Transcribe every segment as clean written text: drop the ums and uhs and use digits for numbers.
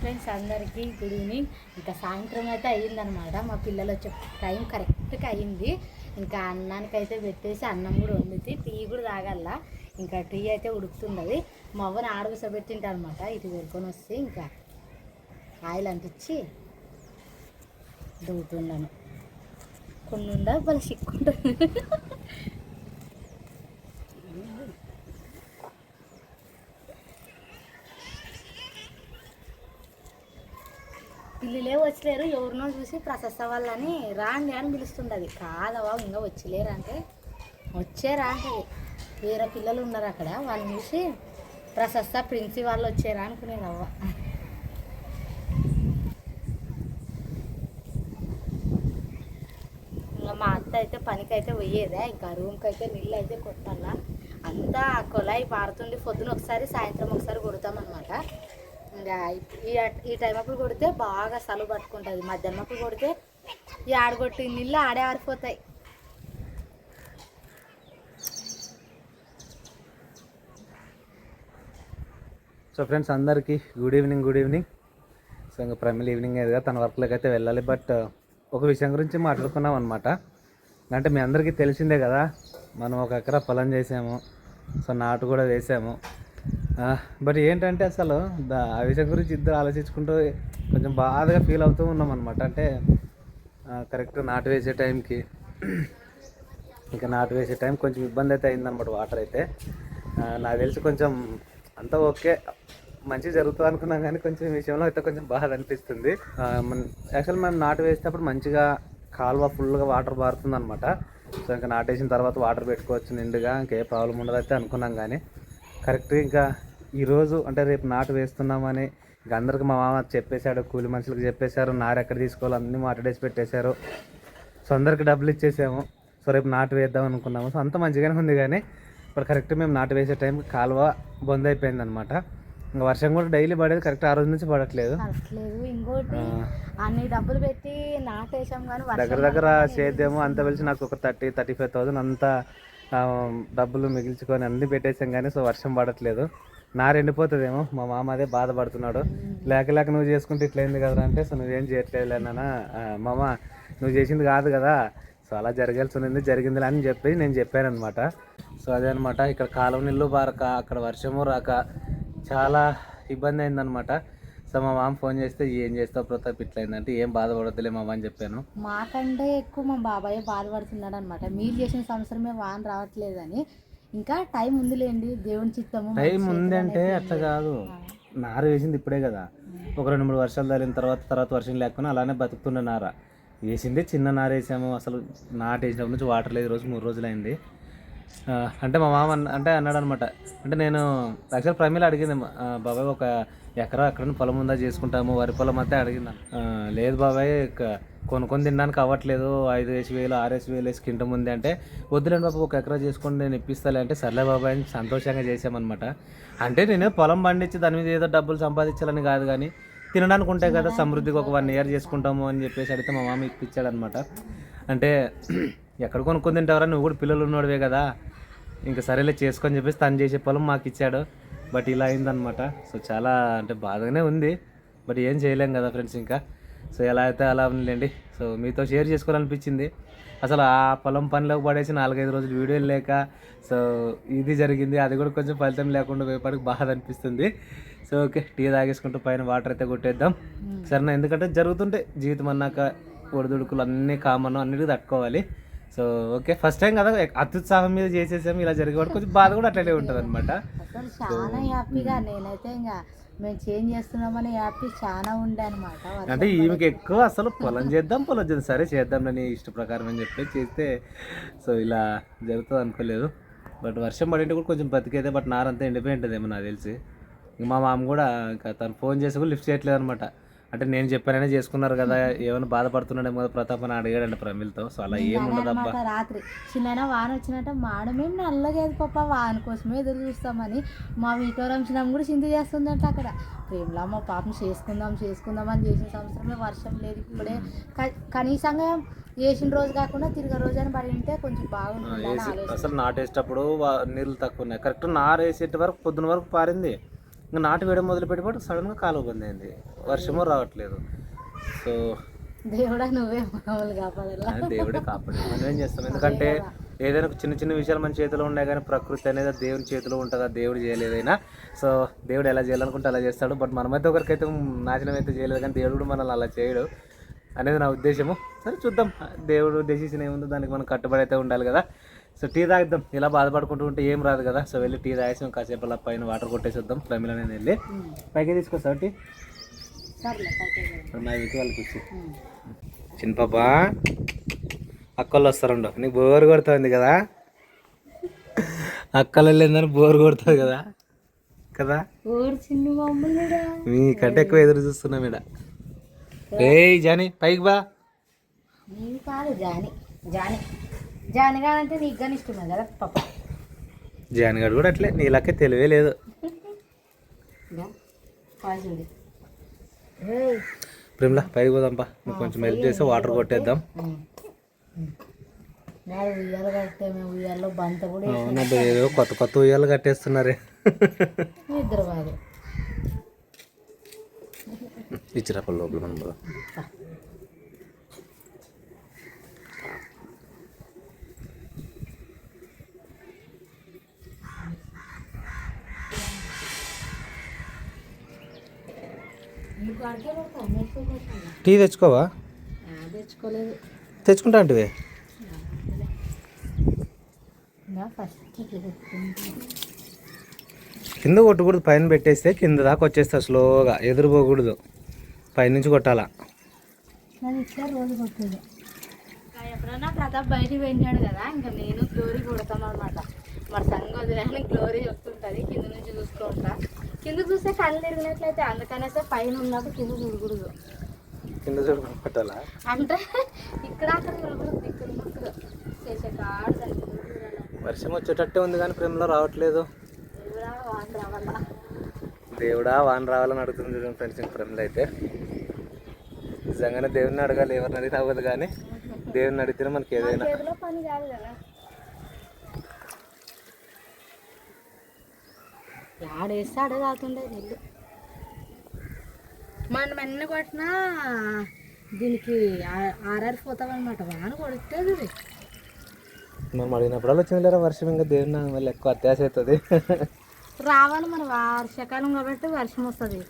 Friends అందరికీ good evening. ఇంకా సాయంత్రం అయితే అయ్యిందనమాట. మా పిల్లలు వచ్చే టైం కరెక్ట్గా అయ్యింది. ఇంకా అన్నానికి అయితే పెట్టేసి అన్నం కూడా వండుతుంది, టీ కూడా తాగల. ఇంకా టీ అయితే ఉడుకుతున్నది. మా అవ్వని ఆడగుసబెట్టింటా అనమాట. ఇటు వెళ్ళుకొని వస్తే ఇంకా ఆయిల్ అంటించి దువ్వుతున్నాను. కొన్ని ఉండవు వాళ్ళు చిక్కుంటుంది. పిల్లలే వచ్చలేరు, ఎవరినో చూసి ప్రశస్త వాళ్ళని రాండి అని పిలుస్తుండదు. కాదవా ఇంకా వచ్చలేరు అంటే వచ్చేరా అంటే వేరే పిల్లలు ఉన్నారు అక్కడ, వాళ్ళని చూసి ప్రశస్త ప్రిన్సి వాళ్ళు వచ్చారా అనుకునేది అవ్వ. ఇంకా మా అత్త అయితే పనికి అయితే పోయేదే. ఇంకా రూమ్కి అయితే నీళ్ళు అయితే కొట్టాలా. అంతా కొలాయి పారుతుంది. పొద్దున ఒకసారి సాయంత్రం ఒకసారి కొడతామన్నమాట. ఇంకా ఈ టైం అప్పుడు కొడితే బాగా సలువు పట్టుకుంటుంది. మధ్యాహ్నం అప్పుడు కొడితే ఈ ఆడగొట్టి నీళ్ళు ఆడే ఆరిపోతాయి. సో ఫ్రెండ్స్ అందరికీ గుడ్ ఈవినింగ్. సో ఇంకా ప్రమిల్ ఈవినింగ్ అయ్యేదిగా తన వర్క్లోకి అయితే వెళ్ళాలి. బట్ ఒక విషయం గురించి మాట్లాడుకున్నాం అనమాట. అంటే మీ అందరికీ తెలిసిందే కదా, మనం 1 ఎకరా పొలం చేసాము. సో నాటు కూడా వేసాము. బట్ ఏంటంటే అసలు ఆ విషయం గురించి ఇద్దరు ఆలోచించుకుంటూ కొంచెం బాధగా ఫీల్ అవుతూ ఉన్నాం అనమాట. అంటే కరెక్ట్ నాటు వేసే టైంకి ఇంకా నాటు వేసే టైం కొంచెం ఇబ్బంది అయితే అయిందనమాట. వాటర్ అయితే నాకు తెలిసి కొంచెం అంతా ఓకే, మంచి జరుగుతుంది అనుకున్నాం, కానీ కొంచెం ఈ విషయంలో అయితే కొంచెం బాధ అనిపిస్తుంది. యాక్చువల్ మేము నాటు వేసేటప్పుడు మంచిగా కాలువ ఫుల్గా వాటర్ పారుతుంది అనమాట. సో ఇంకా నాటేసిన తర్వాత వాటర్ పెట్టుకోవచ్చు నిండుగా, ఇంకే ప్రాబ్లం ఉండదు అయితే అనుకున్నాం. కానీ కరెక్ట్గా ఇంకా ఈరోజు అంటే రేపు నాటు వేస్తున్నామని ఇంకా అందరికి మా మామ చెప్పేశాడు, కూలి మనుషులకు చెప్పేశారు, నారు ఎక్కడ తీసుకోవాలి అన్నీ మాట్లాడేసి పెట్టేశారు. సో అందరికి డబ్బులు ఇచ్చేసాము. సో రేపు నాటు వేద్దాం అనుకున్నాము. సో అంత మంచిగానే ఉంది, కానీ ఇప్పుడు కరెక్ట్ మేము నాటు వేసే టైంకి కాలువ బంద్ అయిపోయింది అనమాట. ఇంకా వర్షం కూడా డైలీ పడేది, కరెక్ట్ ఆ రోజు నుంచి పడట్లేదు. ఇంకోటి అన్ని డబ్బులు పెట్టి నాటేసాం కానీ దగ్గర సేద్యము అంత కలిసి నాకు ఒక 30,000-35,000 అంతా డబ్బులు మిగిల్చుకొని అన్నీ పెట్టేసాం, కానీ సో వర్షం పడట్లేదు. నారు ఎండిపోతుందేమో, మా మామ అదే బాధపడుతున్నాడు. లేక నువ్వు చేసుకుంటే ఇట్లయింది కదా అంటే, సో నువ్వేం చేయట్లేదు నాన్న, మామ నువ్వు చేసింది కాదు కదా, సో అలా జరగాల్సి ఉంది, జరిగింది అని చెప్పి నేను చెప్పాను అనమాట. సో అదే అనమాట, ఇక్కడ కాలువ నీళ్ళు బారక అక్కడ వర్షము రాక చాలా ఇబ్బంది అయిందనమాట. సో మా మామ ఫోన్ చేస్తే ఏం చేస్తావు ప్రతాప్ ఇట్లయిందంటే, ఏం బాధపడద్దులే మామ అని చెప్పాను. మాకంటే ఎక్కువ మా బాబాయ్ బాధపడుతున్నాడు అనమాట. మీరు చేసిన సంవత్సరమే వాన రావట్లేదని. ఇంకా టైం ఉందిలేండి, దేవుని చిత్తము. టైం ఉంది అంటే అట్లా కాదు, నార వేసింది ఇప్పుడే కదా, ఒక 2-3 వర్షాలు తగిలిన తర్వాత వర్షం లేకుండా అలానే బతుకుతున్న నార వేసింది. చిన్న నార వేసాము, అసలు నాటేసినప్పటి నుంచి వాటర్ లేదు. రోజు 3 రోజులు అయింది. అంటే మా మామ అంటే అన్నాడు అనమాట. అంటే నేను యాక్చువల్ ప్రమిళ అడిగింది, బాబాయ్ 1 ఎకరా ఎక్కడైనా పొలం ఉందా చేసుకుంటాము, వరి పొలం అయితే అడిగిందా. లేదు బాబాయ్ కొనుక్కొని తినడానికి అవ్వట్లేదు, 5,000 6,000 వేసి కింటం ఉంది అంటే, వద్దులేండి బాబు 1 ఎకరా చేసుకొని నేను ఇప్పిస్తాలే అంటే, సర్లే బాబాయ్ అని సంతోషంగా చేసామన్నమాట. అంటే నేను పొలం పండించి దాని మీద ఏదో డబ్బులు సంపాదించాలని కాదు, కానీ తినడానికి ఉంటాయి కదా, సమృద్ధికి ఒక 1 ఇయర్ చేసుకుంటాము అని చెప్పేసి అడిగితే మా మామ ఇప్పించాడు అనమాట. అంటే ఎక్కడ కొనుక్కొని తింటావరా, నువ్వు కూడా పిల్లలు ఉన్నోడివే కదా, ఇంకా సరేలే చేసుకొని చెప్పేసి తను చేసే పొలం మాకు ఇచ్చాడు. బట్ ఇలా అయిందనమాట. సో చాలా అంటే బాధగానే ఉంది, బట్ ఏం చేయలేం కదా ఫ్రెండ్స్. ఇంకా సో ఎలా అయితే అలా ఉందిలేండి. సో మీతో షేర్ చేసుకోవాలనిపించింది. అసలు ఆ పొలం పనిలోకి పడేసి 4-5 రోజులు వీడియోలు లేక సో ఇది జరిగింది, అది కూడా కొంచెం ఫలితం లేకుండా పోయేపాటికి బాధ అనిపిస్తుంది. సో ఓకే, టీ తాగేసుకుంటూ పైన వాటర్ అయితే కొట్టేద్దాం సరేనా, ఎందుకంటే జరుగుతుంటే జీవితం అన్నాక ఒడిదుడుకులు అన్నీ కామన్, అన్నిటికీ తట్టుకోవాలి. సో ఓకే, ఫస్ట్ టైం కదా, అత్యుత్సాహం మీద చేసేసాము, ఇలా జరిగేవాడు కొంచెం బాధ కూడా అట్లనే ఉంటుంది అనమాట. అసలు చాలా హ్యాపీగా నేనైతే ఇంకా మేము చేంజ్ చేస్తున్నామని హ్యాపీ చాలా ఉండే అనమాట. అంటే ఈమెకి ఎక్కువ అసలు పొలం చేద్దాం సరే చేద్దాం అని ఇష్ట ప్రకారం అని చెప్పి చేస్తే, సో ఇలా జరుగుతుంది అనుకోలేదు. బట్ వర్షం పడింటే కూడా కొంచెం బతికేదే, బట్ నారంతా ఎండిపోయి ఉంటుందేమో నాకు తెలిసి. మా మామ కూడా ఇంకా తను ఫోన్ చేసి కూడా లిఫ్ట్ చేయట్లేదు అనమాట. అంటే నేను చెప్పాననే చేసుకున్నారు కదా, ఏమైనా బాధపడుతున్నాడేమో కదా ప్రతాప్ అని అడిగాడండి ప్రమిల్తో. సో అలా ఏముండదబ్బా. రాత్రి చిన్న వాన వచ్చినట్ట మాడమేం నల్లగేది పాప, వాన కోసమే ఎదురు చూస్తామని మా వీటోరంశనం కూడా చింత చేస్తుందంట అక్కడ. ప్రేమలో మా పాపం చేసుకుందాం అని చేసిన సంవత్సరమే వర్షం లేదు. ఇప్పుడే కనీసంగా వేసిన రోజు కాకుండా తిరిగే రోజు అని పడి ఉంటే కొంచెం బాగుంటుంది. అసలు నాటేసేటప్పుడు నీళ్ళు తక్కువ ఉన్నాయి, కరెక్ట్ నారు వేసేట వరకు పొద్దున వరకు పారింది. ఇంకా నాటు వేయడం మొదలు పెట్టేపాటు సడన్గా కాలువ బంద్ అయింది, వర్షము రావట్లేదు. సో దేవుడా నువ్వే మామూలు కాపాడాలా. దేవుడే కాపాడు, మనం ఏం చేస్తాం. ఎందుకంటే ఏదైనా చిన్న చిన్న విషయాలు మన చేతిలో ఉన్నాయి, కానీ ప్రకృతి అనేది దేవుని చేతిలో ఉంటుంది, దేవుడు చేయలేదైనా. సో దేవుడు ఎలా చేయాలనుకుంటే అలా చేస్తాడు. బట్ మనమైతే ఒకరికైతే నాశనం అయితే చేయలేదు, కానీ దేవుడు కూడా మనల్ని అలా చేయడు అనేది నా ఉద్దేశము. సరే చూద్దాం, దేవుడు డెసిషన్ ఏముందో దానికి మనం కట్టుబడి అయితే ఉండాలి కదా. సో టీ తాగిద్దాం, ఇలా బాధపడుకుంటూ ఉంటే ఏం రాదు కదా. సో వెళ్ళి టీ తాగేసి కాసేపు అలా పైన వాటర్ కొట్టేసి వద్దాం. ప్రమిళ నేను వెళ్ళి పైకి తీసుకొస్తా టీ. మా వీటి వాళ్ళకి వచ్చి చిన్న పాప అక్కలు వస్తారండు, నీకు బోరు కొడుతుంది కదా, అక్కలు వెళ్ళిందని బోరు కొడుతుంది కదా కదా. మీకంటే ఎక్కువ ఎదురు చూస్తున్నాం ఇక్కడ. ఏయ్ జాని పైకి బా. జానిగాడంటే నీకు కానీ ఇష్టమే కదా పాప. జానిగాడు కూడా అట్లే, నీలాకే తెలివే లేదు. ప్రేమలా పైకి పోదాంపా, నువ్వు కొంచెం హెల్ప్ చేస్తే వాటర్ కొట్టేద్దాం. ఉయ్యాలు కట్టే మేము ఉయ్యాల్లో బంత కూడా అవునబ్బా, ఏదో కొత్త కొత్త ఉయ్యాలు కట్టేస్తున్నారే. ఇద్దరు బాగా ఇచ్చిరా లోపల మనం పోదాం. టీ తెచ్చుకోవా? తెచ్చుకోలేదు. తెచ్చుకుంటా అంటే కింద కొట్టకూడదు, పైన పెట్టేస్తే కింద దాకా వచ్చేస్తా స్లోగా, ఎదురుపోకూడదు, పైనుంచి కొట్టాలా. రోజు కొట్టేది. ఎప్పుడన్నా ప్రతాప్ బయటికి వెళ్ళాడు కదా, ఇంకా నేను గ్లోరీ కొడతాం అనమాట. మరి సంగ వదిలేని గ్లోరీ చెప్తుంటుంది, కింద నుంచి చూసుకుంటా. కింద చూస్తే కళ్ళు తిరిగినట్లయితే, అందుకనేస్తే పైన ఉన్నప్పుడు కింద చూడకూడదు. కింద చూడకుండా కొట్టాలా అంటే ఇక్కడ అక్కడ చూడకూడదు, ఇక్కడ ముక్కలు చేసే కాడు. వర్షం వచ్చేటట్టే ఉంది కానీ ప్రేమలో రావట్లేదు. దేవుడా వాన రావాలని అడుగుతుంది చూడండి ఫ్రెండ్స్. ప్రేమలో అయితే నిజంగానే దేవుడిని అడగాలి, ఎవరిని అడిగితే అవ్వదు, కానీ దేవుడిని అడిగితేనే మనకి ఏదైనా. పని కాదు కదా, ఆడేస్తే ఆడే కాకుండా నీళ్ళు మనం ఎన్ని కొట్టినా దీనికి ఆరారిపోతామన్నమాట. వాన కొడుతుంది, మనం అడిగినప్పుడు వచ్చింది లేరా వర్షం, ఇంకా దేవుడిని మళ్ళీ ఎక్కువ అత్యాశ అవుతుంది. రావాలి మన వర్షాకాలం కాబట్టి వర్షం వస్తుంది.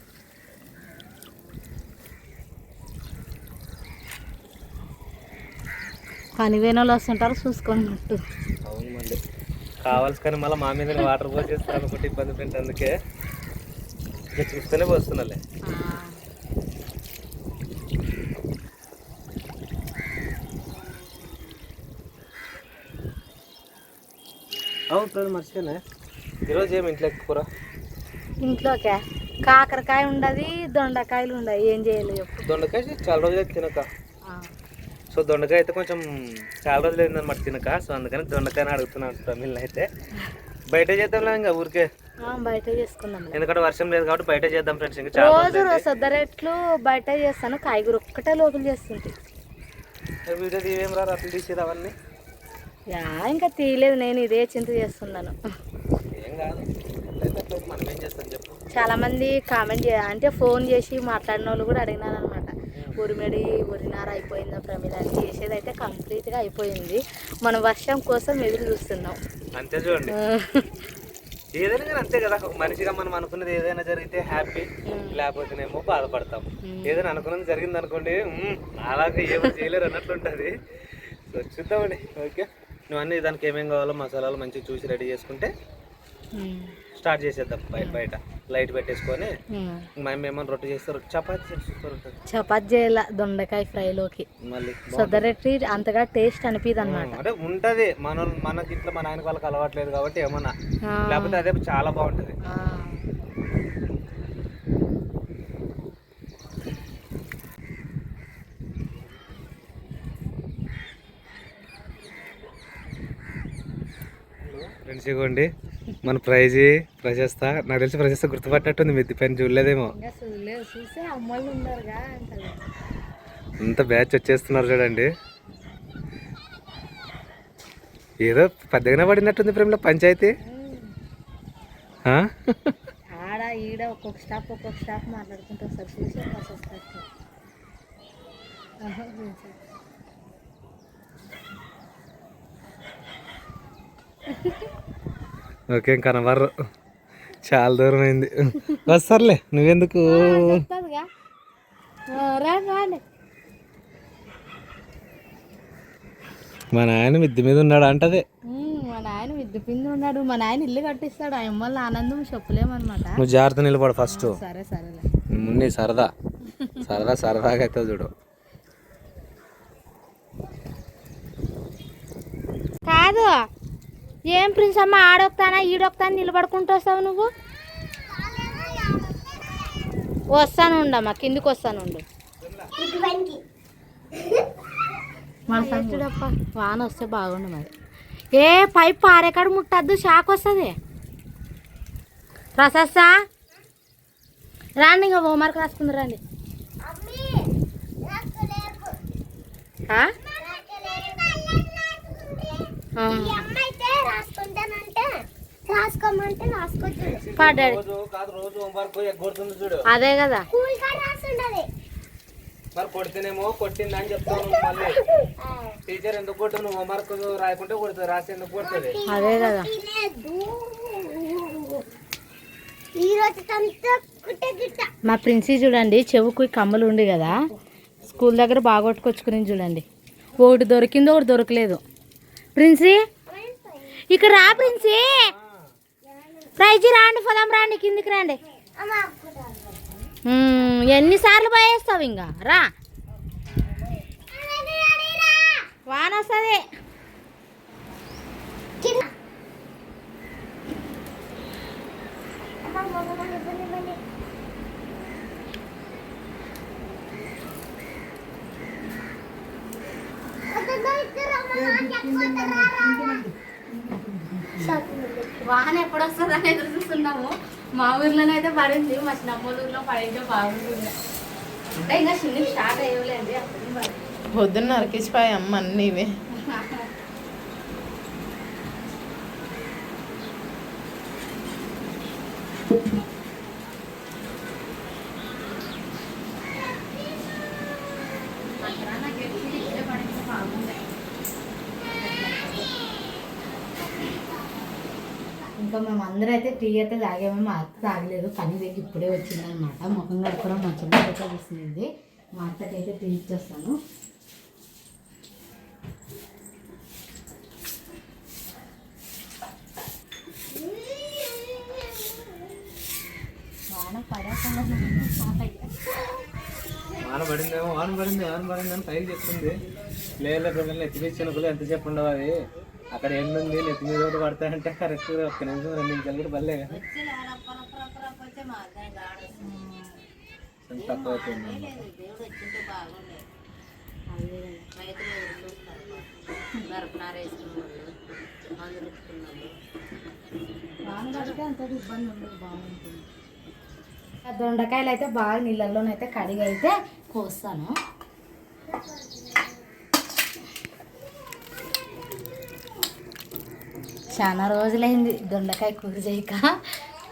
పని వేరే వాళ్ళు వస్తుంటారు చూసుకున్నట్టు. అవును, మళ్ళీ కావాల్సి కానీ మళ్ళీ మా మీద వాటర్ పోసేస్తారు అనుకుంటే ఇబ్బంది పెట్టి, అందుకే ఇంకా చూస్తూనే పోస్తున్నాలే. అవుతుంది మర్చిపోయినా, ఈరోజు ఏమి ఇంట్లో ఎక్కువ ఇంట్లోకే కాకరకాయ ఉండదు, దొండకాయలు ఉండవు. ఏం చేయాలి చెప్పు. దొండకాయ చాలా రోజులు తినక. సో దొండకాయ అయితే కొంచెం చాలా రోజులు అయిందన్నమాట తినక. సో అందుకని దొండకాయని అడుగుతున్నాను ప్రమిల్ని అయితే. బయట చేద్దాంలే ఇంకా ఊరికే, బయట చేసుకుందాం. ఎందుకంటే వర్షం లేదు కాబట్టి బయట చేద్దాం ఫ్రెండ్స్. ఇంకా రోజు సొద్దరెట్లు బయట చేస్తాను, కాయగూర ఒక్కటే లోపల చేస్తుంటే. వీడియో తీవేం రా అట్లా తీసేది అవన్నీ. ఇంకా తీయలేదు, నేను ఇదే చింత చేస్తున్నాను. ఏం కాదు, మనం ఏం చేస్తాం చెప్పు. చాలా మంది కామెంట్ అంటే ఫోన్ చేసి మాట్లాడిన వాళ్ళు కూడా అడిగినారు అనమాట. ఉరిమెడి ఉరినార అయిపోయిందా ప్రమిళ అని. చేసేది అయితే కంప్లీట్గా అయిపోయింది, మనం వర్షం కోసం ఎదురు చూస్తున్నాం. అంతే చూడండి, ఏదైనా కానీ అంతే కదా. ఒక మనిషిగా మనం అనుకున్నది ఏదైనా జరిగితే హ్యాపీ, లేకపోతేనేమో బాధపడతాం. ఏదైనా అనుకున్నది జరిగింది అనుకోండి, అలాగే ఏమో చేయలేరు అన్నట్లుంటుంది. సో చూద్దామండి. ఓకే, నువ్వు అన్నీ దానికి ఏమేమి కావాలో మసాలాలు మంచిగా చూసి రెడీ చేసుకుంటే స్టార్ట్ చేసేద్దాం. బయట లైట్ పెట్టేసుకొని మేము ఏమన్నా రొట్టె చేస్తారు, చపాతి సూపర్ ఉంటుంది. చపాతి చేయాల దొండకాయ ఫ్రైలోకి మళ్ళీ సొద్దరెట్టి అంతగా టేస్ట్ అనిపిది అనమాట. అంటే ఉంటుంది మనకి ఇట్లా మా నాయన వాళ్ళకి అలవాట్లేదు కాబట్టి ఏమన్నా, లేకపోతే అదే చాలా బాగుంటుంది. ఫ్రెండ్స్ ఇవ్వండి మన ప్రశస్త. నాకు తెలిసి ప్రశస్త గుర్తుపట్టినట్టుంది, మెత్తి పైన చూడలేదేమో. అంత బ్యాచ్ వచ్చేస్తున్నారు చూడండి. ఏదో పెద్దగానే పడినట్టుంది ప్రేమలో పంచాయతీ. ఆడ ఈ ఈడ ఒక్కొక్క స్టాప్ మాట్లాడుకుంటూ వస్తారు చూసి బస్ వస్తారు. ఓకే కనబర్రు, చాలా దూరం అయింది. వస్తారులే, నువ్వెందుకు. చెప్తాదిగా, రాండి. మా నాయన మిద్ది మీద ఉన్నాడు అంటది. మా నాయన మిద్ది పిండి ఉన్నాడు. మా నాయన ఇల్లు కట్టిస్తాడు. ఆ అమ్మల ఆనందం చెప్పలేమన్నమాట. నువ్వు జాగ్రత్త నిలబడు ఫస్ట్. సరేలే. ముందు సరదాగా అవుతుంది చూడు. కాదు, ఏం ప్రిన్స్ అమ్మ ఆడొక్తానా ఈడొక్తాను నిలబడుకుంటూ వస్తావు నువ్వు. వస్తాను ఉండమ్మా, కిందికి వస్తాను ఉండు. వాన వస్తే బాగుండు మరి. ఏ పైప్ పారేకాడు ముట్టద్దు, షాక్ వస్తుంది. ప్రసస్సా రాండి, ఇంకా హోంవర్క్ రాసుకుంది రండి. అదే కదా, మరి కొడితేనేమో కొట్టింది అని చెప్తాను. మళ్ళీ టీచర్ ఎందుకు కొట్టు, నువ్వు హోంవర్క్ రాయకుంటే కొడుతుంది, రాసి ఎందుకు కొడుతుంది. అదే కదా. మా ప్రిన్సీ చూడండి, చెవుకు కమ్మలు ఉండి కదా, స్కూల్ దగ్గర బాగా కొట్టుకొచ్చుకుని చూడండి. ఒకటి దొరికింది, ఒకటి దొరకలేదు. ప్రిన్సీ ఇక్కడ రా. ప్రిన్సీ ప్రైజీ రాండి, పొలం రాండి, కిందికి రండి. ఎన్నిసార్లు పోయేస్తావు ఇంకా రా. వాన వస్తుంది. వాహనం ఎప్పుడు వస్తుందని ఎదురు చూస్తున్నాము. మా ఊర్లోనే అయితే పడింది, మా చిన్నమ్మల ఊర్లో పడింటే బాగుంటుంది. అంటే ఇంకా చిన్న స్టార్ట్ అయ్యలేండి. పొద్దున్న నరికిచ్చిపోయి అమ్మ అన్నీ ఇవే. ఇంకా మేము అందరూ అయితే టీ అయితే తాగాము. మా అత్త తాగలేదు, పని దగ్గర ఇప్పుడే వచ్చిందనమాట. ముఖం కడుపులో మంచిగా అయితే చూసింది. మా అత్తకి అయితే టీ ఇచ్చేస్తాను. వాన పడకుండా వాన పడింది అని పైకి చెప్తుంది. లేదు ఎత్తిపించిన కూడా ఎంత చెప్పండి, అది అక్కడ ఎండుంది, నెత్తి మీద ఒకటి పడతాయంటే కరెక్ట్ ఒక్క నిమిషం 2 నిమిషాలు కూడా పడలే కదా, తక్కువ అవుతుంది. దొండకాయలు అయితే బాగా నీళ్ళల్లోనైతే కడిగి అయితే కోస్తాను. చాలా రోజులైంది దొండకాయ కూర చేయక.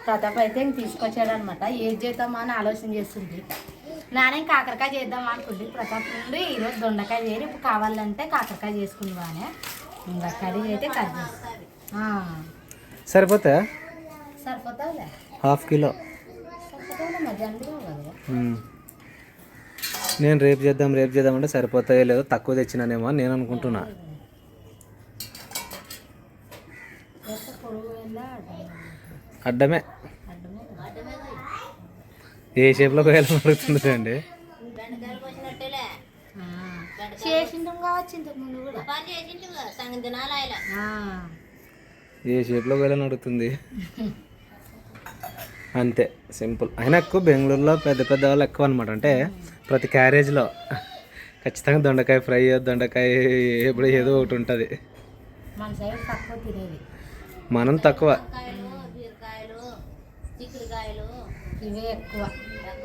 ప్రతాప్ అయితే ఇంక తీసుకొచ్చాడు అనమాట. ఏది చేద్దామా అని ఆలోచన చేస్తుంది. నానేం కాకరకాయ చేద్దామా అనుకుంది. ప్రతాప్ నుండి ఈరోజు దొండకాయ చేయరు, ఇప్పుడు కావాలంటే కాకరకాయ చేసుకుందామని ఇంకా కడిగి అయితే కట్ చేస్తాను. సరిపోతా సరిపోతావులే, ½ కిలో సరిపోతావులే, మధ్యాహ్నం కదా. నేను రేపు చేద్దామంటే సరిపోతాయో లేదో, తక్కువ తెచ్చినానేమో అని నేను అనుకుంటున్నా. అడ్డమే ఏ షేప్లో కోయాలని అడుగుతుంది అండి. ఏ షేప్లో కోయాలని అడుగుతుంది అంతే, సింపుల్. అయినా ఎక్కువ బెంగళూరులో పెద్ద వాళ్ళు ఎక్కువ అనమాట. అంటే ప్రతి క్యారేజ్లో ఖచ్చితంగా దొండకాయ ఫ్రై, దొండకాయ ఎప్పుడు ఏదో ఒకటి ఉంటుంది. మనం తక్కువ, ఇవే ఎక్కువ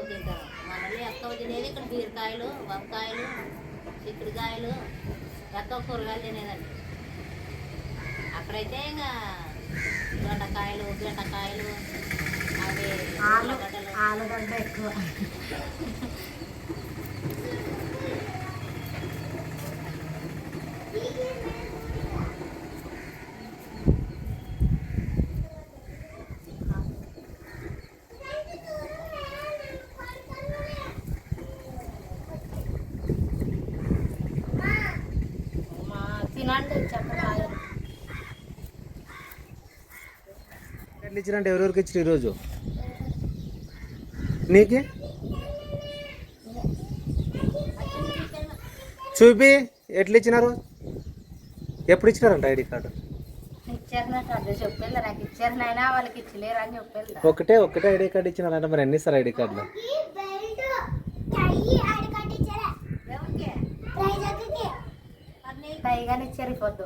తింటారు. మనల్ని ఎక్కువ తినేది ఇక్కడ బీరకాయలు, వంకాయలు, చిక్కుడుకాయలు, ఎక్కువ కూరగాయలు తినేదండి. అక్కడైతే ఇంకా దొండకాయలు, బెండకాయలు, అవి ఆలుగడ్డ ఎక్కువ. తినండి చెప్పాలి. ఎట్లా ఇచ్చిరంటే ఎవరెవరికి ఇచ్చారు ఈరోజు? నీకు చూపి ఎట్లా ఇచ్చినారు? ఎప్పుడు ఇచ్చినారంట ఐడి కార్డు? ఇచ్చారన్నట్టు అదే చెప్పేది. నాకు ఇచ్చారనైనా వాళ్ళకి ఇచ్చలేరు అని చెప్పేది. ఒకటే ఐడి కార్డు ఇచ్చినారంట. మరి ఎన్ని ఇస్తారు ఐడి కార్డులు? పైగానే ఇచ్చారు ఈ పొద్దు.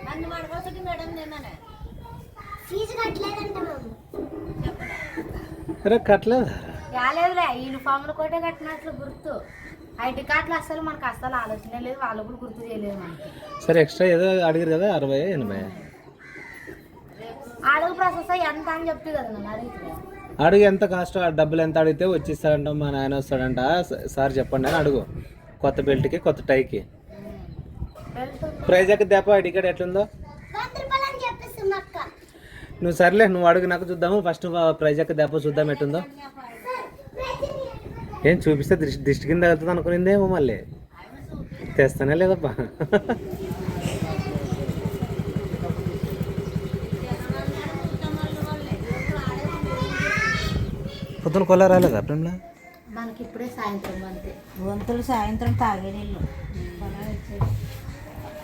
నన్ను పడుకోసటి మేడం నిన్ననే అరే కట్టలేదా? రాలేదులే, యూనిఫామ్లు కోటే కట్టినట్లు గుర్తు. ఐడి కార్డులు అసలు మనకు అసలు ఆలోచన లేదు, వాళ్ళు కూడా గుర్తు చేయలేదు మనకి. సరే ఎక్స్ట్రా ఏదో అడిగారు కదా, 60 80? అడుగు ప్రాసెస్ ఎంత అని చెప్తే కదా నన్ను అడిగితే. అడుగు ఎంత కాస్ట్, డబ్బులు ఎంత అడిగితే వచ్చిస్తాడంట, మా నాయన వస్తాడంట, సార్ చెప్పండి అని అడుగు. కొత్త బెల్ట్కి కొత్త టైకి. ప్రైజ్ ఎక్క దేప ఐడి కార్డ్ ఎట్లుందో నువ్వు సర్లే నువ్వు అడుగు, నాకు చూద్దాము. ఫస్ట్ ప్రైజ్ ఎక్క దేప చూద్దాం ఎట్టుందో. ఏం చూపిస్తే దిష్టి కింద వెళ్తుంది అనుకునిందేమో, మళ్ళీ తెస్తానే లేదప్పా. పొద్దున కొల్ల రాలేదా ప్రేమలా? మనకి ఇప్పుడే సాయంత్రం అంతే. వంతులు సాయంత్రం తాగే నీళ్ళు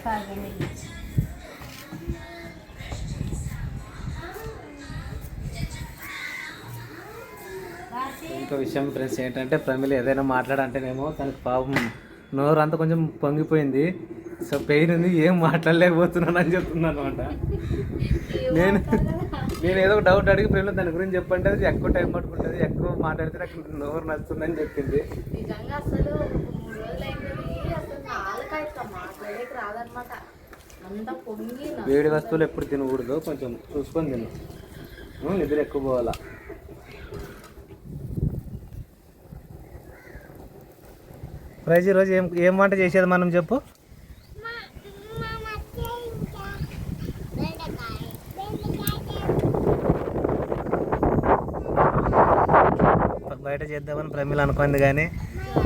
తాగే నీళ్ళు. ఇంకో విషయం ఫ్రెండ్స్ ఏంటంటే, ప్రమిళ ఏదైనా మాట్లాడంటేనేమో తనకు పాపం నోరు అంతా కొంచెం పొంగిపోయింది. సో పెయిన్ ఉంది, ఏం మాట్లాడలేకపోతున్నాను అని చెప్తున్నాను అనమాట. నేను ఏదో ఒక డౌట్ అడిగి ప్రేమలో దాని గురించి చెప్పంటే అది ఎక్కువ టైం పట్టుకుంటుంది, ఎక్కువ మాట్లాడితే నాకు నోరు నచ్చుతుందని చెప్పింది. నిజంగా అసలు 3 రోజులు అయిపోయి అసలు నాలుకైతే మాట్లాడేకి రాదనమాట. అంత పొంగి వేడి వస్తువులు ఎప్పుడు తినకూడదు, కొంచెం చూసుకొని తిను. నిద్ర ఎక్కువ పోవాలా. ప్రైజ్ ఈరోజు ఏం వంట చేసేది మనం చెప్పు. బయట చేద్దామని ప్రమిళ అనుకుంది కానీ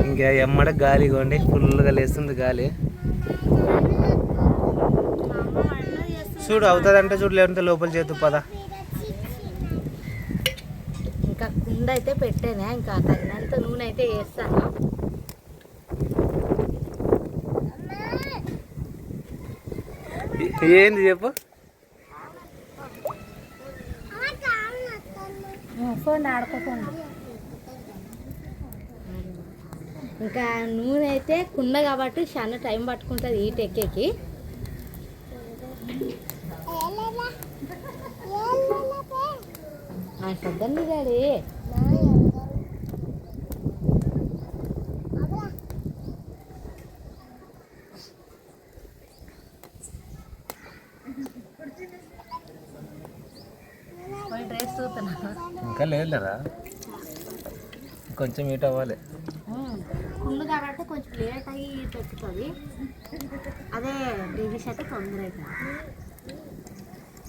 ఇంకా ఎమ్మడ గాలి ఇగోండి ఫుల్గా లేస్తుంది గాలి. చూడు అవుతుందంటే చూడు, లేదంటే లోపల చేద్దు పద. ఇంకా కుండ అయితే పెట్టానే, ఇంకా తగినంత నూనె అయితే వేస్తాను. ఏంది చెప్పు. ఫోన్ ఆడుకోకుండా ఇంకా నూనె అయితే కుండ కాబట్టి చాలా టైం పట్టుకుంటుంది ఈ టెక్కేకి. సద్దండి డాడీ. డ్రెస్ చూస్తున్నా ఇంకా లేదురా, కొంచెం హీట్ అవ్వాలి. కుళ్ళు కాబట్టి కొంచెం లేట్ అయ్యి పెట్టుతుంది. అదే బేబీస్ అయితే తొందర అవుతుంది.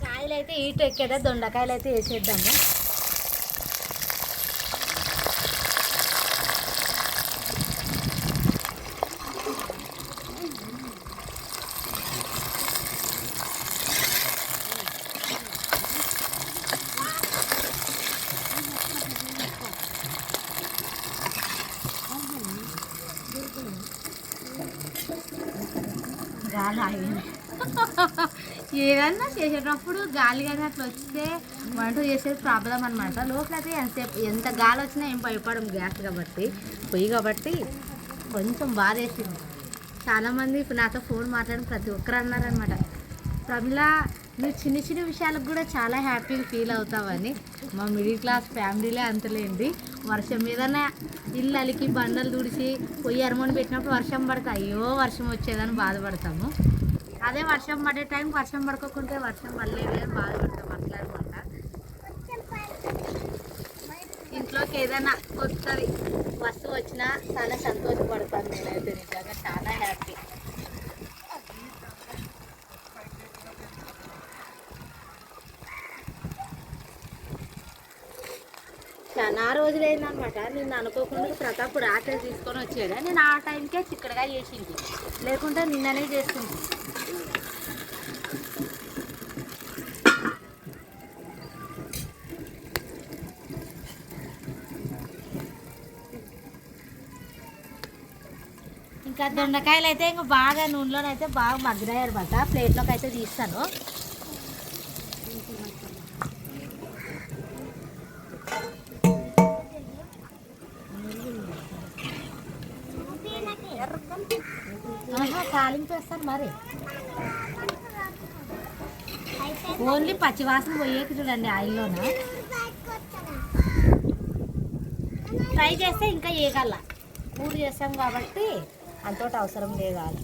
కాయలు అయితే ఈట ఎక్కేదా, దొండకాయలు అయితే వేసేద్దాము. గాలి ఆగింది. ఏదన్నా చేసేటప్పుడు గాలి కానీ అట్లా వస్తే వంట చేసేది ప్రాబ్లం అనమాట. లోపలైతే ఎంత గాలి వచ్చినా ఏం భయపడం, గ్యాస్ కాబట్టి పొయ్యి కాబట్టి కొంచెం బాధ వేసింది. చాలామంది ఇప్పుడు నాతో ఫోన్ మాట్లాడిన ప్రతి ఒక్కరు అన్నారనమాట, ప్రమిళ నువ్వు చిన్న చిన్న విషయాలకు కూడా చాలా హ్యాపీగా ఫీల్ అవుతావని. మా మిడిల్ క్లాస్ ఫ్యామిలీలే అంతలేండి. వర్షం మీదనే ఇల్లు అలికి బండలు తుడిచి పొయ్యి అరమని పెట్టినప్పుడు వర్షం పడితే అయ్యో వర్షం వచ్చేదని బాధపడతాము. అదే వర్షం పడే టైంకి వర్షం పడుకోకుంటే వర్షం పడలేదు అని బాధపడతాం. అట్లా అనమాట. ఇంట్లోకి ఏదైనా కొత్తది వస్తువు వచ్చినా చాలా సంతోషపడతాను నేనైతే నిజంగా చాలా హ్యాపీ. చాలా రోజులైందనమాట నిన్ను అనుకోకుండా ప్రతాప్ రాత్రి తీసుకొని వచ్చాడు. నేను ఆ టైంకే చిక్కడగా చేసింది, లేకుంటే నిన్ననే చేసింది. ఇంకా దొండకాయలు అయితే ఇంకా బాగా నూనెలోనైతే బాగా మగ్గినాయి అనమాట. ప్లేట్లోకి అయితే తీస్తాను. తాలింపు వేస్తాను మరి. ఓన్లీ పచ్చివాసన పోయేకి చూడండి ఆయిల్లోన. ఫ్రై చేస్తే ఇంకా ఏగల, కూర చేస్తాం కాబట్టి అంతటి అవసరం లేదాలి.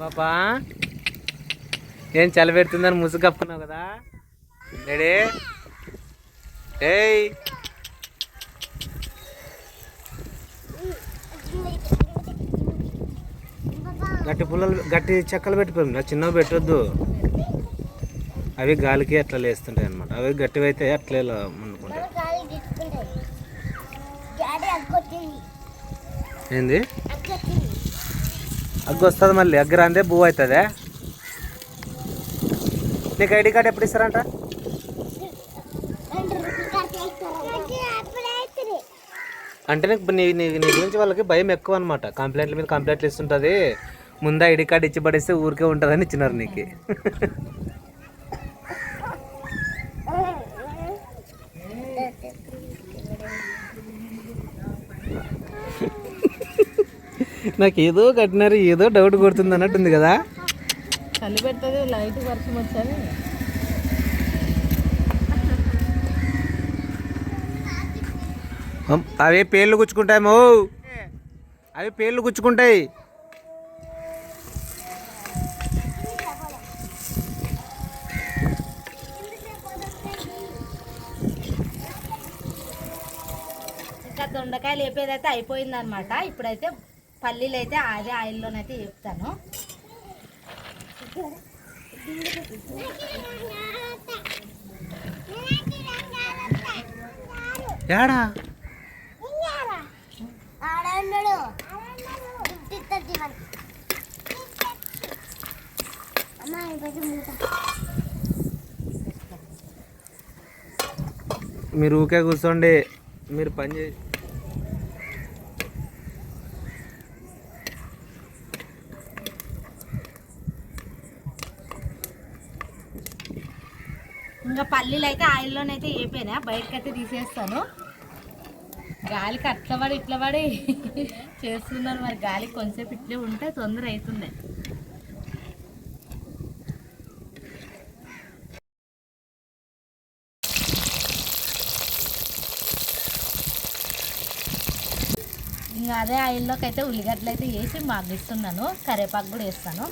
పాపా ఏం చలి పెడుతుందని ముసుగు కప్పుకున్నావు కదా రెడీ. ఏయ్ గట్టి పుల్లలు గట్టి చెక్కలు పెట్టుకోండి, చిన్నవి పెట్టొద్దు. అవి గాలికి అట్లా లేస్తుంటాయి అనమాట. అవి గట్టివి అయితే అట్లే అనుకుంటాయి. ఏంది అగ్గు వస్తుంది మళ్ళీ, అగ్గు రాందే బువ్వ అవుతుందా? నీకు ఐడి కార్డ్ ఎప్పుడు ఇస్తారంట? అంటే నీకు నీ గురించి వాళ్ళకి భయం ఎక్కువ అనమాట. కంప్లైంట్ల మీద కంప్లైంట్లు ఇస్తుంటుంది. ముందు ఐడి కార్డ్ ఇచ్చి పడిస్తే ఊరికే ఉంటుందని ఇచ్చినారు నీకు. నాకు ఏదో కట్టినారు, ఏదో డౌట్ కొడుతుంది అన్నట్టుంది కదా. చలి పెడుతుంది, లైట్ వర్షం వచ్చాను. అవి పేర్లు గుచ్చుకుంటాయేమో, అవి పేర్లు గుచ్చుకుంటాయి. ఇంకా దొండకాయలు వేపేదైతే అయిపోయింది అనమాట. ఇప్పుడైతే పల్లీలు అయితే అదే ఆయిల్లోనైతే వేపుతాను. యాడా మీరు ఊకే కూర్చోండి, మీరు పని చేసి ఇంకా పల్లీలు అయితే ఆయిల్లోనైతే వేపేనా, బయటకైతే తీసేస్తాను. గాలికి అట్లా పడి ఇట్లా పడి చేస్తున్నాను. మరి గాలికి కొంచెంసేపు ఇట్లే ఉంటే తొందర అవుతుంది. ఇంకా అదే ఆయిల్లోకి అయితే ఉల్లిగడ్డలు అయితే వేసి మగ్గిస్తున్నాను. కరివేపాకు కూడా వేస్తాను.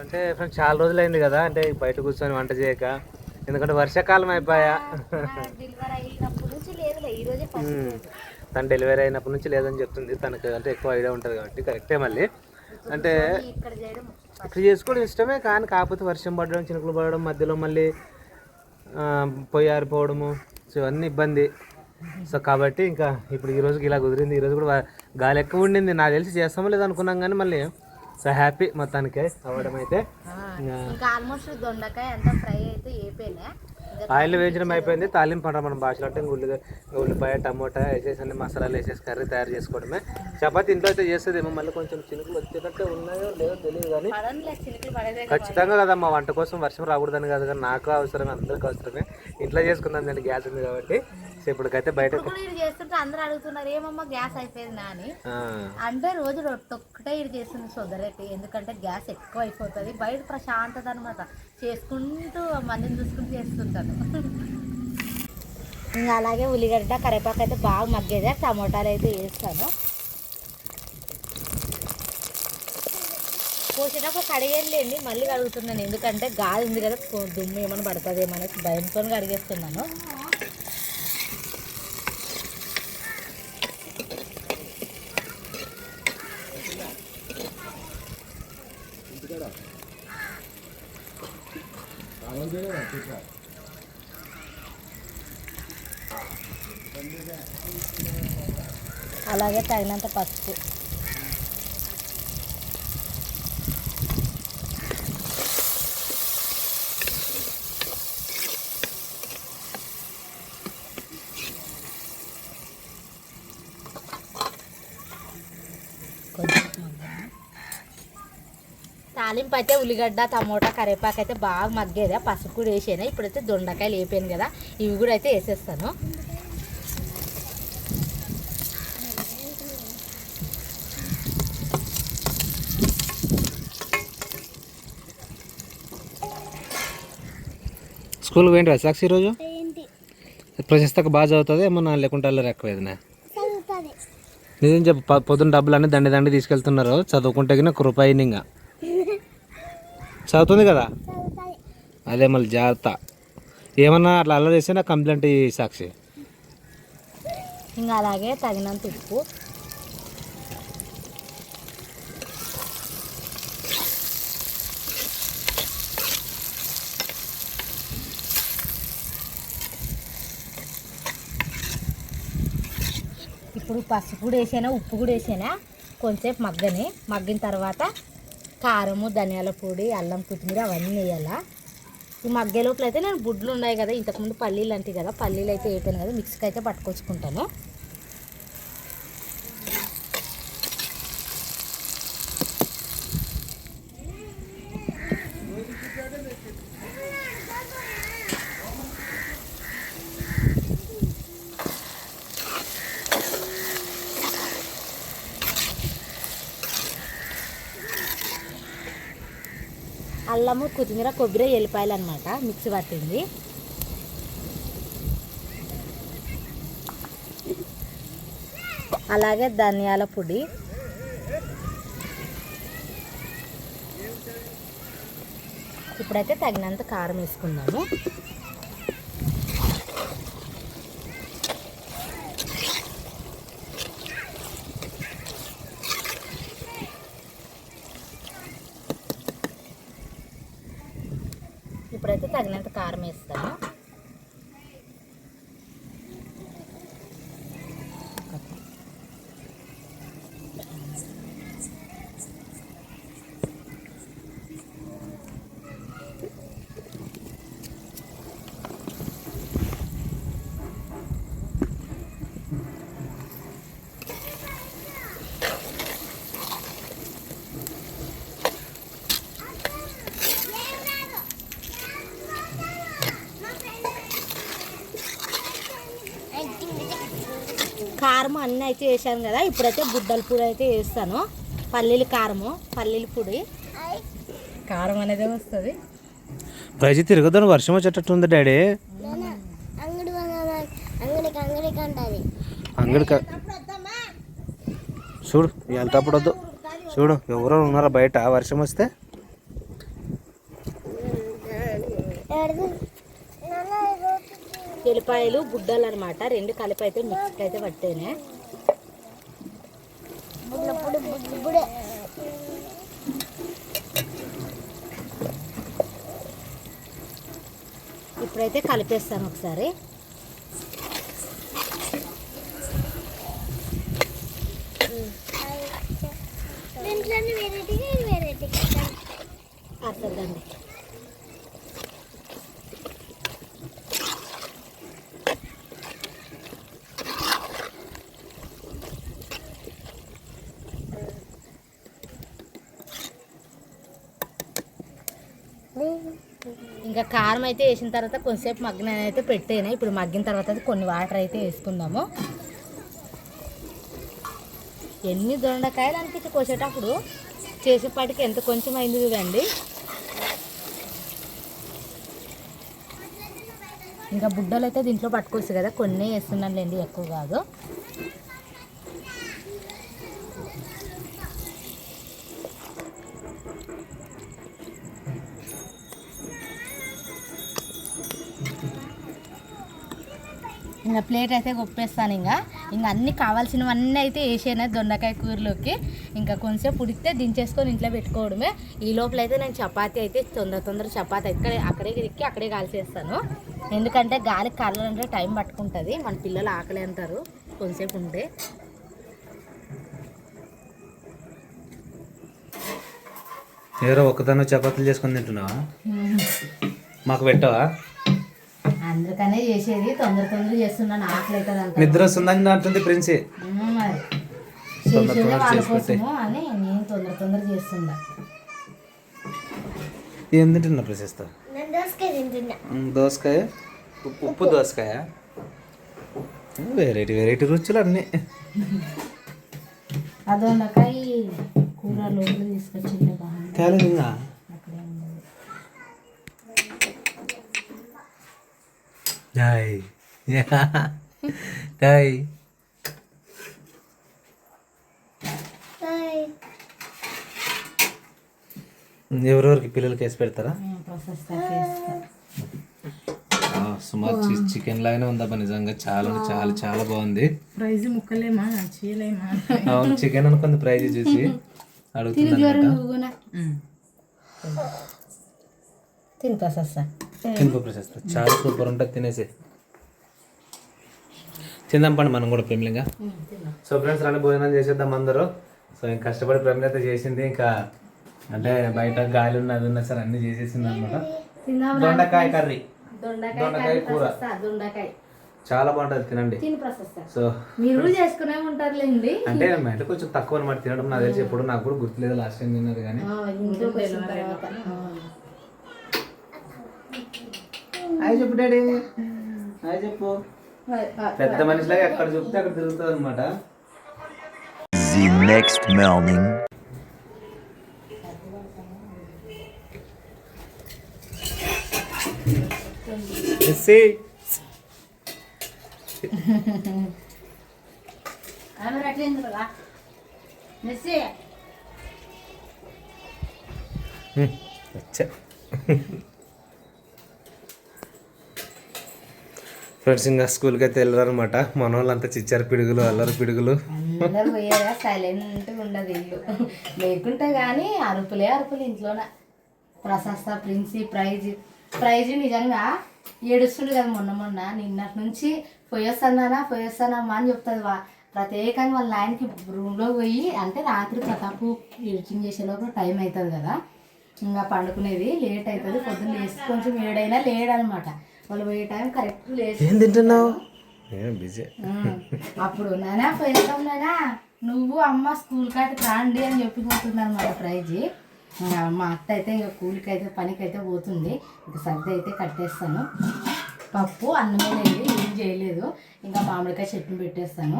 అంటే ఫ్రెండ్స్ చాలా రోజులైంది కదా, అంటే బయట కూర్చొని వంట చేయక. ఎందుకంటే వర్షాకాలం అయిపోయా, తను డెలివరీ అయినప్పటి నుంచి లేదని చెప్తుంది. తనకు అంటే ఎక్కువ ఐడియా ఉంటుంది కాబట్టి కరెక్టే. మళ్ళీ అంటే ఇక్కడ చేసుకోవడం ఇష్టమే, కానీ కాకపోతే వర్షం పడడం, చినుకులు పడడం, మధ్యలో మళ్ళీ పొయ్యి ఆరిపోవడము, సో ఇవన్నీ ఇబ్బంది. సో కాబట్టి ఇంకా ఇప్పుడు ఈ రోజుకి ఇలా కుదిరింది. ఈరోజు కూడా గాలి ఎక్కువ ఉండింది, నాకు తెలిసి చేస్తామో లేదు అనుకున్నాం, కానీ మళ్ళీ సో హ్యాపీ మొత్తానికి అవ్వడం అయితే. ఇంకా ఆల్మోస్ట్ దొండకాయ అంతా ఫ్రై అయితే అయిపోయినా, ఆయిల్ వేయించడం అయిపోయింది. తాలింపు అంటారు మన భాషలో, అంటే ఉల్లిపాయ టమోటా వేసేసి అన్ని మసాలాలు వేసేసి కర్రీ తయారు చేసుకోవడమే. చపాతి ఇంట్లో అయితే చేస్తుందేమో, మళ్ళీ కొంచెం చినుకులు వచ్చేటట్టే ఉన్నాయో లేదో తెలియదు, కానీ ఖచ్చితంగా కదా మా వంట కోసం వర్షం రాకూడదని కాదు, కానీ నాకు అవసరమే, అందరికీ అవసరమే. ఇంట్లో చేసుకుందాం దాన్ని, గ్యాస్ ఉంది కాబట్టి. ఇప్పటికైతే బయట ఇప్పుడు ఇది చేస్తుంటే అందరూ అడుగుతున్నారు ఏమమ్మా గ్యాస్ అయిపోయిందా అని. అంటే రోజు ఒక్కటే ఇది చేస్తుంది సొదరెట్టి, ఎందుకంటే గ్యాస్ ఎక్కువ అయిపోతుంది. బయట ప్రశాంతత అనమాట, చేసుకుంటూ మందిని చూసుకుంటూ చేస్తుంటాను. ఇంకా అలాగే ఉల్లిగడ్డ కరివేపాకు అయితే బాగా మగ్గేది, టమోటాలు అయితే వేస్తాను. పోసేటప్పుడు కడిగేయండి, మళ్ళీ కడుగుతున్నాను ఎందుకంటే గాలి ఉంది కదా, దుమ్ము ఏమైనా పడుతుందేమో అనేసి భయంతో కడిగేస్తున్నాను. అలాగే తగినంత పసుపు, తాలింపు అయితే ఉల్లిగడ్డ టమోటా కరివేపాకు అయితే బాగా మగ్గేదా, పసుపు కూడా వేసాను. ఇప్పుడైతే దొండకాయలు వేపాను కదా, ఇవి కూడా అయితే వేసేస్తాను. స్కూల్కి పోయిండ్రా సాక్షి ఈరోజు? ప్రశస్తకు బాగా చదువుతుంది ఏమన్నా లేకుంటే అల్లరి ఎక్కువేదినా? నిజం చెప్పు, పొద్దున్న డబ్బులు అన్నీ దండి తీసుకెళ్తున్నారు, చదువుకుంటే కింద ఒక రూపాయి ఇంకా చదువుతుంది కదా. అదే మళ్ళీ జాగ్రత్త, ఏమన్నా అట్లా అల్లరి చేస్తే నాకు కంప్లైంట్ సాక్షి. ఇంకా అలాగే తగినంత ఉప్పు, ఇప్పుడు పసుపు కూడా వేసానా, ఉప్పు కూడా వేసానా, కొంచెంసేపు మగ్గిన తర్వాత కారము, ధనియాల పొడి, అల్లం, కొత్తిమీర అవన్నీ వేయాలా. ఈ మగ్గే లోపల అయితే నేను గుడ్లు ఉన్నాయి కదా, ఇంతకుముందు పల్లీలు అంటే కదా, పల్లీలు అయితే వేపాను కదా, మిక్సీకి అయితే పట్టుకొచ్చుకుంటాను. అల్లము, కొత్తిమీర, కొబ్బరి, ఎల్లిపాయలు అనమాట మిక్సీ పట్టింది. అలాగే ధనియాల పొడి, ఇప్పుడైతే తగినంత కారం వేసుకుందాము. ఇప్పుడైతే తగినంత కారం వేస్తాను. కారం అన్నీ అయితే వేసాను కదా, ఇప్పుడైతే బుడ్డల పొడి అయితే వేస్తాను. పల్లీలు కారము, పల్లీల పొడి, కారం అనేది వస్తుంది. ప్రైజ్ తిరగదని వర్షం వచ్చేటట్టు ఉంది డాడీ. అంగడికి చూడు, వెళ్తాప్పుడు వద్దు చూడు, ఎవరో ఉన్నారా బయట వర్షం వస్తే. ఎల్లిపాయలు, బుడ్డలు అనమాట, రెండు కలిపి అయితే మిక్సీకి అయితే పట్టేనే. ఇప్పుడైతే కలిపేస్తాను ఒకసారి. అర్థండి. ఇంకా కారం అయితే వేసిన తర్వాత కొంచెంసేపు మగ్గిన అయితే పెట్టేనా. ఇప్పుడు మగ్గిన తర్వాత అయితే కొన్ని వాటర్ అయితే వేసుకుందాము. ఎన్ని దొండకాయలు అనిపించి కోసేటప్పుడు చేసేపాటికి ఎంత కొంచెం అయింది చూడండి. ఇంకా బుడ్డలు అయితే దీంట్లో పట్టుకోవచ్చు కదా, కొన్ని వేస్తున్నానులేండి, ఎక్కువ కాదు. ఇంకా ప్లేట్ అయితే గొప్పేస్తాను. ఇంకా అన్నీ కావాల్సినవన్నీ అయితే వేసేనా దొండకాయ కూరలోకి. ఇంకా కొంచెంసేపు ఉడికితే దించేసుకొని ఇంట్లో పెట్టుకోవడమే. ఈ లోపల అయితే నేను చపాతీ అయితే తొందర చపాతీ అక్కడే దిక్కి అక్కడే కాల్చేస్తాను. ఎందుకంటే గాలికి కాలాలంటే టైం పట్టుకుంటుంది. మన పిల్లలు ఆకలి అంటారు కొంచెంసేపు ఉంటే. ఎవరో ఒక్కదాన్ని చపాతీలు చేసుకొని తింటున్నావా? మాకు పెట్టవా? అందుకనే చేసేది, తొందర చేస్తున్నాను. ఆకలి అవుతుంది అంట. నిద్ర వస్తుందని అంటుంది ప్రిన్సీ. మరి చేసేదే వాళ్ళ కోసము అని నేను తొందర చేస్తున్నా. ఏం తింటున్నా ప్రశస్త? దోసకాయ, ఉప్పు దోసకాయ, వెరైటీ రుచులు అన్నీ. అదొండకాయ కూర లోపల తీసుకొచ్చిండే బాగుంది. తేలేదు ఇంకా. ఎవరెవరికి పిల్లలకి వేసి పెడతారా? సుమారు చికెన్ లాగానే ఉందబ్బా, నిజంగా చాలా చాలా చాలా బాగుంది. ప్రైజ్ ముక్కలేమా చేయలేమా? అవును, చికెన్ అనుకుంది ప్రైజ్ చూసి అడుగుతుంది. తినుకో ప్రశస్త, చాలా సూపర్ ఉంటుంది, తినేసి తిందాం పండి మనం కూడా ప్రేమిలింగా. సో ఫ్రెండ్స్ రండి భోజనం చేసేద్దాం అందరూ. సో ఇంకా కష్టపడి ప్రేమిలి అయితే చేసింది. ఇంకా అంటే బయట గాలి ఉన్నది ఉన్నా సరే అన్ని చేసేసింది అనమాట. దొండకాయ కర్రీ, దొండకాయ కూర చాలా బాగుంటుంది, తినండి. సో మీరు చేసుకునే ఉంటారులేండి. అంటే అంటే కొంచెం తక్కువ అనమాట తినడం. నాకు తెలిసి ఎప్పుడు నాకు కూడా గుర్తులేదు లాస్ట్ టైం తిన్నది. కానీ హాయ్ చెప్పు డాడీ, హాయ్ చెప్పు. పెద్ద మనిషిలాగా ఎక్కడ చూపితే అక్కడ తిరుగుతుంది అనమాట. నెక్స్ట్ మార్నింగ్ ఫ్రెండ్స్ ఇంకా స్కూల్కి అయితే వెళ్ళరు అనమాట. మన వాళ్ళంతా చిచ్చారు పిడుగులు, అల్లరి పిడుగులు. అందరూ పోయారా సైలెంట్గా ఉండదు ఇల్లు. లేకుంటే కానీ అరుపులే ఇంట్లోనే. ప్రశస్త, ప్రిన్సీ, ప్రైజ్ నిజంగా ఏడుస్తుండు కదా మొన్న నిన్నటి నుంచి పోయొస్తానమ్మా అని చెప్తుంది. ప్రత్యేకంగా వాళ్ళ ఆయనకి రూమ్లో పోయి, అంటే రాత్రి ప్రతాపు ఎడిటింగ్ చేసేలోపు టైం అవుతుంది కదా, ఇంకా పండుకునేది లేట్ అవుతుంది. పొద్దున్న లేచి కొంచెం ఏడైనా లేడనమాట. వాళ్ళు పోయే టైం కరెక్ట్ లేచి ఏం తింటున్నావు? బిజీ. అప్పుడు నానా పోయినా నువ్వు అమ్మ స్కూల్ కాటికి రాండి అని చెప్పిపోతుంది అనమాట ప్రైజ్. మా అత్త అయితే ఇంకా కూలికి అయితే పనికి అయితే పోతుంది. ఇంకా సర్ది అయితే కట్టేస్తాను. పప్పు అన్నమే లేదు, ఏం చేయలేదు. ఇంకా మామిడికాయ చట్నీ పెట్టేస్తాను.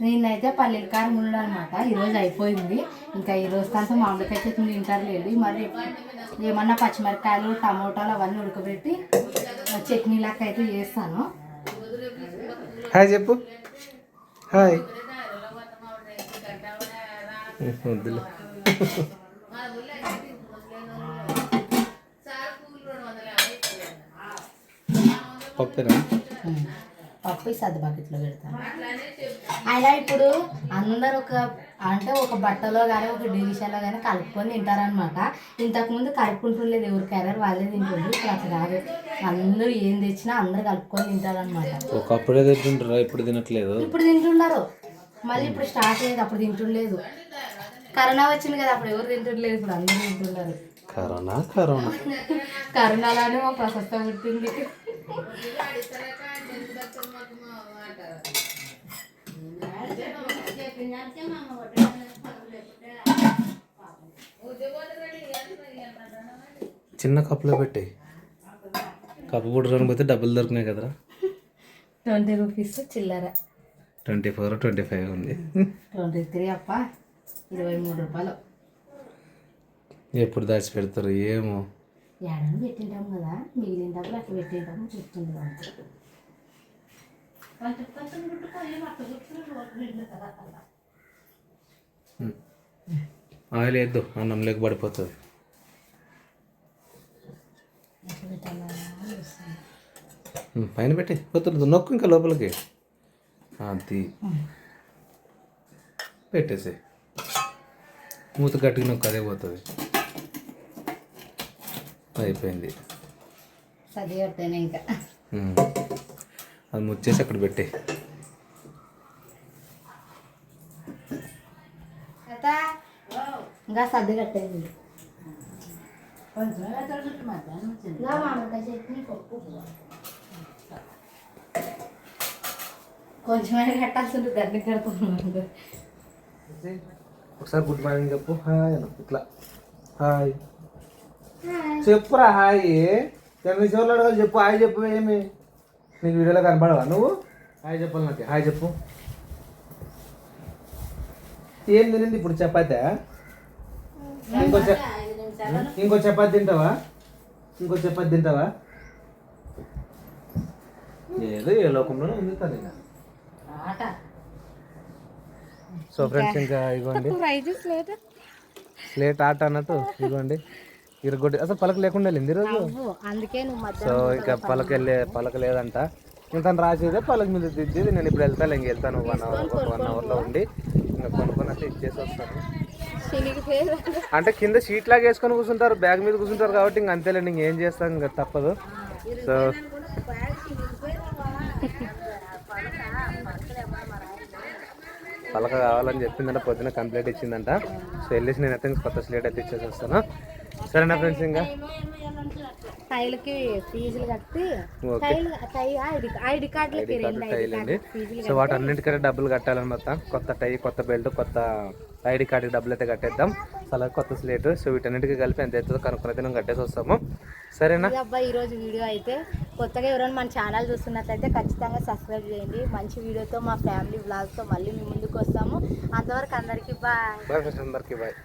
నేనైతే పల్లీల కారం ఉండడం అనమాట. ఈరోజు అయిపోయింది. ఇంకా ఈరోజు కంటే మామిడికాయ చట్నీ తింటారు లేదు. మరి ఏమన్నా పచ్చిమిరకాయలు, టమోటాలు అవన్నీ ఉడకబెట్టి చట్నీ లాగా అయితే చేస్తాను. హాయ్ చెప్పు. హాయ్. వద్దులే. పప్పురా? పప్పు సర్ది బకెట్లో పెడతాను. అయినా ఇప్పుడు అందరు ఒక బట్టలో కానీ ఒక డివిషన్లో కానీ కలుపుకొని తింటారనమాట. ఇంతకుముందు కలుపుకుంటుండలేదు, ఎవరికైనా వాళ్ళే తింటుండ్రు. ఇప్పుడు అట్లా కాదు, అందరూ ఏం తెచ్చినా అందరు కలుపుకొని తింటారనమాట. ఒకప్పుడే తింటుంటారా? ఇప్పుడు తినట్లేదు. ఇప్పుడు తింటున్నారు. మళ్ళీ ఇప్పుడు స్టార్ట్ అయ్యేది, అప్పుడు తింటుండలేదు. కరోనా వచ్చింది కదా, అప్పుడు ఎవరు తింటుండలేదు, ఇప్పుడు అందరూ తింటున్నారు. కరోనాలోనే మా ప్రశస్త పుట్టింది. చెప్పినాకే మా అమ్మ కొట్టడానికి పనులు లేకుంటే చిన్న కప్పులో పెట్టి కప్పు పుట్టడానికి పోతే డబ్బులు దొరికినాయి కదరా 20 రూపీస్ చిల్లర 24 25 ఉంది 23 అప్ప 23 రూపాయలు ఎప్పుడు దాచి పెడతారు ఏమో ఏడని పెట్టింటాం కదా మిగిలిన డబ్బులు అట్లా పెట్టింటాము చెప్తుంది అంతే కొంచెం కొంచెం గుట్టుకొని అట్లా గుట్టుకుని ఆయిల్ వేద్దు అన్నం లేక పడిపోతుంది పైన పెట్టి పోతుంది నొక్కు ఇంకా లోపలికి అది పెట్టేసి మూత గట్టిగా నొక్కు అదే పోతుంది అయిపోయింది సర్ది కొడతాను ఇంకా అది ముచ్చేసి అక్కడ పెట్టి ఇంకా సర్ది కట్టేది మామిడికాయ చట్నీ పప్పు కొంచెమైనా కట్టాల్సింది గడ్డి కడుతున్నాను ఒకసారి గుడ్ మార్నింగ్ చెప్పు హాయ్ అన్న ఇట్లా హాయ్ చెప్పురా హాయ్ ఎన్ని నిమిషాలు అడగాలి చెప్పు హాయ్ చెప్పు ఏమి నీకు వీడియోలో కనపడవా నువ్వు హాయ్ చెప్పాలి నాకు హాయ్ చెప్పు ఏం తినింది ఇప్పుడు చపాతా ఇంకో చపాతి తింటావా ఏదో ఏ లోకంలోనే ఉంది కదా ఇంకా సో ఫ్రెండ్స్ ఇంకా ఇదిగోండి స్లేట్ ఆట అన్నట్టు ఇదిగోండి ఇరగొట్టి అసలు పలక లేకుండా వెళ్ళింది ఈరోజు అందుకే నువ్వు సో ఇంకా పలక లేదంట ఇంకా తను రాసేదే పలక మీద దిద్దేది నేను ఇప్పుడు వెళ్తాను ఇంక వెళ్తాను 1 అవర్లో ఉండి ఇంకా కొనుక్కొని అయితే ఇచ్చేసి వస్తాను అంటే కింద షీట్ లాగా వేసుకొని కూర్చుంటారు బ్యాగ్ మీద కూర్చుంటారు కాబట్టి ఇంక అంతేలేండి ఇంకేం చేస్తాం ఇంకా తప్పదు సో పలక కావాలని చెప్పిందంట పొద్దున కంప్లైంట్ ఇచ్చిందంట సో వెళ్ళేసి నేను అయితే కొత్త స్లేట్ అయితే ఇచ్చేసి వస్తాను సరేనా ఫ్రెండ్స్ ఇంకా టైల్కి ఫీజులు కట్టి ఐడి కార్డులకి టైల్ అండి సో వాటన్నింటికైనా డబ్బులు కట్టాలని మొత్తం కొత్త టై కొత్త బెల్ట్ కొత్త ఐడి కార్డుకి డబ్బులు అయితే కట్టేద్దాం అలాగే కొత్త స్లేట్ సో వీటన్నిటికీ కలిపి ఎంత అవుతుందో కనుక్కొని అయితే మేము కట్టేసి వస్తాము సరేనా అబ్బాయి ఈరోజు వీడియో అయితే కొత్తగా ఎవరైనా మన ఛానల్ చూస్తున్నట్లయితే ఖచ్చితంగా సబ్స్క్రైబ్ చేయండి మంచి వీడియోతో మా ఫ్యామిలీ బ్లాగ్తో మళ్ళీ మీ ముందుకు వస్తాము అంతవరకు అందరికీ బాయ్ అందరికీ బాయ్